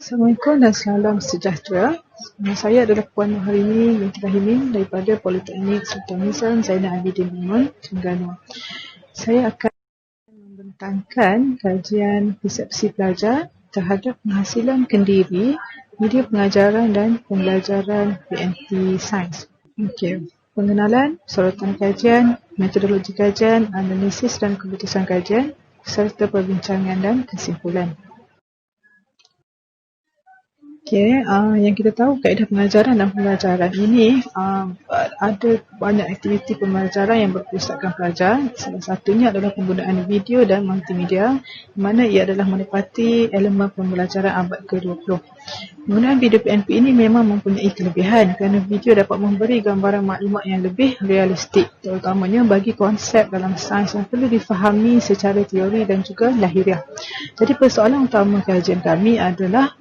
Assalamualaikum dan salam sejahtera. Nama saya adalah Puan Maharini binti Rahimin daripada Politeknik Sultan Nizam Zainal Abidin Memon, Terengganu. Saya akan membentangkan kajian persepsi pelajar terhadap penghasilan kendiri, media pengajaran dan pembelajaran PNP Sains. Okey. Pengenalan, sorotan kajian, metodologi kajian, analisis dan keputusan kajian, serta perbincangan dan kesimpulan. Okey, yang kita tahu kaedah pengajaran dan pembelajaran ini ada banyak aktiviti pembelajaran yang berpusatkan pelajar. Salah satunya adalah penggunaan video dan multimedia, di mana ia adalah menepati elemen pembelajaran abad ke-20. Penggunaan video PNP ini memang mempunyai kelebihan kerana video dapat memberi gambaran maklumat yang lebih realistik, terutamanya bagi konsep dalam sains yang perlu difahami secara teori dan juga lahiriah. Jadi persoalan utama kajian kami adalah,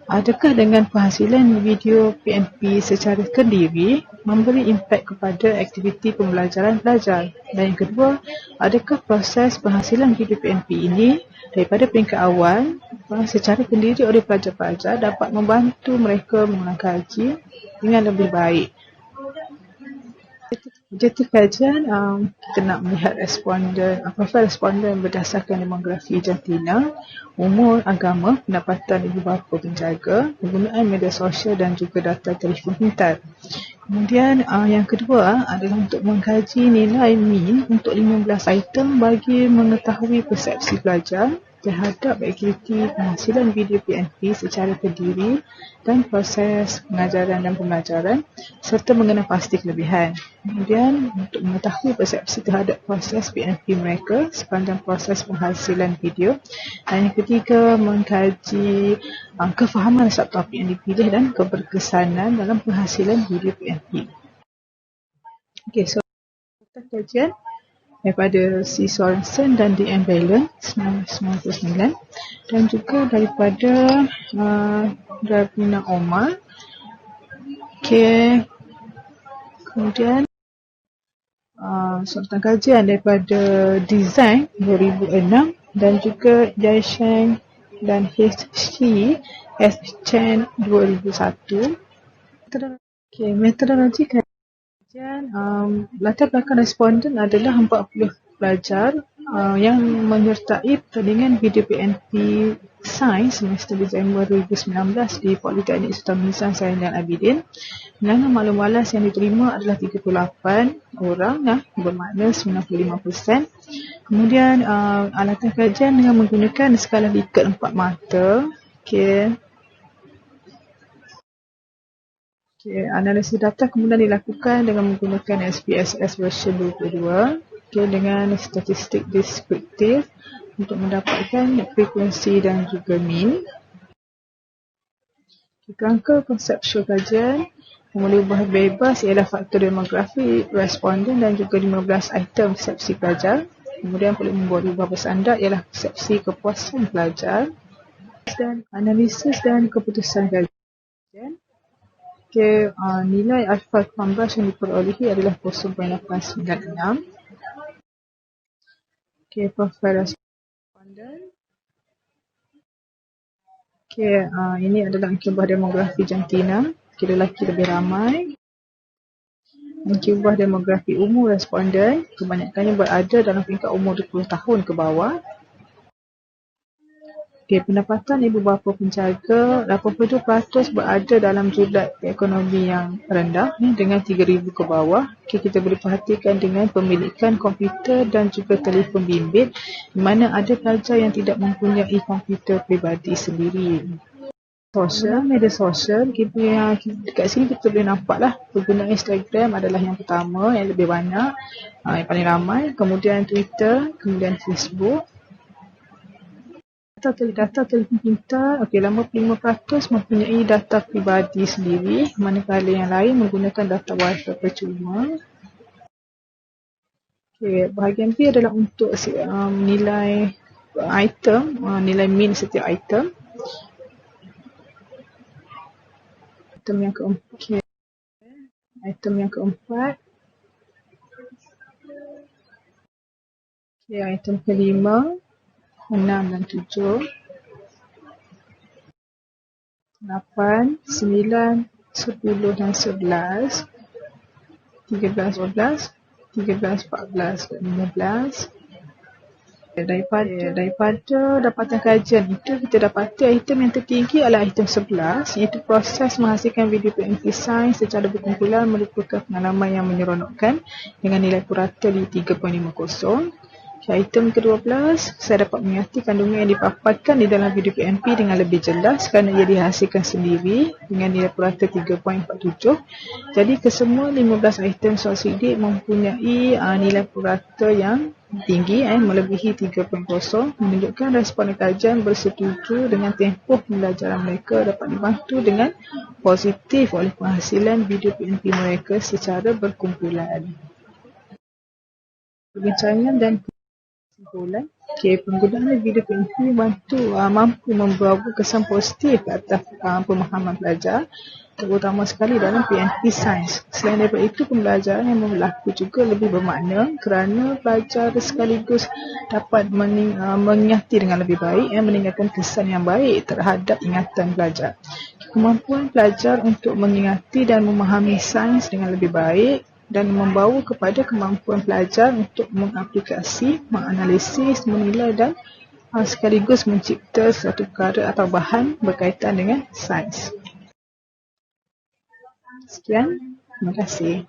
adakah dengan penghasilan video PNP secara kendiri memberi impak kepada aktiviti pembelajaran pelajar? Dan yang kedua, adakah proses penghasilan video PNP ini daripada peringkat awal secara kendiri oleh pelajar-pelajar dapat membantu mereka mengulang kaji dengan lebih baik? Objektif kajian, kita nak melihat profil responden berdasarkan demografi jantina, umur, agama, pendapatan ibu bapa penjaga, penggunaan media sosial dan juga data telefon pintar. Kemudian yang kedua adalah untuk mengkaji nilai min untuk 15 item bagi mengetahui persepsi pelajar terhadap aktiviti penghasilan video PNP secara kendiri dan proses pengajaran dan pembelajaran serta mengenal pasti kelebihan. Kemudian untuk mengetahui persepsi terhadap proses PNP mereka sepanjang proses penghasilan video. Dan yang ketiga, mengkaji kefahaman subtopik yang dipilih dan keberkesanan dalam penghasilan video PNP. Okey, so kajian daripada C. Sorensen dan D. M. Bailon 1999 dan juga daripada Ravina Omar. Okey. Kemudian sorotan kajian daripada Design 2006 dan juga Jaisheng dan H.C. S. Chen 2001. Okey, metodologi kajian, latar belakang responden adalah 40 pelajar yang menyertai pertandingan video PNP Sains semester Disember 2019 di Politeknik Sultan Nizam Zainal Abidin. Bilangan maklum walas yang diterima adalah 38 orang, bermakna 95%. Kemudian alatan kajian dengan menggunakan skala Likert 4 mata. Okey. Analisis data kemudian dilakukan dengan menggunakan SPSS version 22 dengan statistik deskriptif untuk mendapatkan frekuensi dan juga mean. Kerangka konseptual kajian memulai ubah bebas ialah faktor demografi, responden dan juga 15 item persepsi pelajar. Kemudian perlu membuat ubah bersandar ialah persepsi kepuasan pelajar dan analisis dan keputusan kajian. Okey, nilai alfa 18 yang diperolehi adalah 0.896. Okey, profil responden. Okey, ini adalah angka demografi jantina. Okey, lelaki lebih ramai. Angka demografi umur responden kebanyakannya berada dalam peringkat umur 20 tahun ke bawah. Okey, pendapatan ibu bapa penjaga 82% berada dalam julat ekonomi yang rendah dengan 3,000 ke bawah. Okey, kita boleh perhatikan dengan pemilikan komputer dan juga telefon bimbit, di mana ada pelajar yang tidak mempunyai komputer peribadi sendiri. Media sosial, dekat sini kita boleh nampaklah pengguna Instagram adalah yang pertama, yang lebih banyak, yang paling ramai. Kemudian Twitter, kemudian Facebook. Data telefon pintar, 85% mempunyai data peribadi sendiri, manakala yang lain menggunakan data wifi percuma. Okey, bahagian B adalah untuk nilai item, nilai min setiap item. Item yang keempat. Item yang keempat. Okey, item kelima, 6 dan 7. 8, 9, 10 dan 11, 13, 14, 13, 14 dan 15. Daripada dapatan kajian itu, kita dapati item yang tertinggi adalah item 11, iaitu proses menghasilkan video PNP sains secara berkumpulan merupakan pengalaman yang menyeronokkan dengan nilai purata di 3.50. Item ke-12, saya dapat mengerti kandungan yang dipaparkan di dalam video PNP dengan lebih jelas kerana ia dihasilkan sendiri dengan nilai purata 3.47. Jadi kesemua 15 item soal sidik mempunyai nilai purata yang tinggi, melebihi 3.0, menunjukkan responden kajian bersetuju dengan tempoh pembelajaran mereka dapat dibantu dengan positif oleh penghasilan video PNP mereka secara berkumpulan. Perbincangan dan kesimpulan. Penggunaan video PNP mampu membawa kesan positif atas pemahaman pelajar, terutama sekali dalam PNP Sains. Selain daripada itu, pembelajaran yang berlaku juga lebih bermakna kerana pelajar sekaligus dapat mengingati dengan lebih baik, meninggalkan kesan yang baik terhadap ingatan pelajar. Kemampuan pelajar untuk mengingati dan memahami sains dengan lebih baik dan membawa kepada kemampuan pelajar untuk mengaplikasi, menganalisis, menilai dan sekaligus mencipta suatu perkara atau bahan berkaitan dengan sains. Sekian, terima kasih.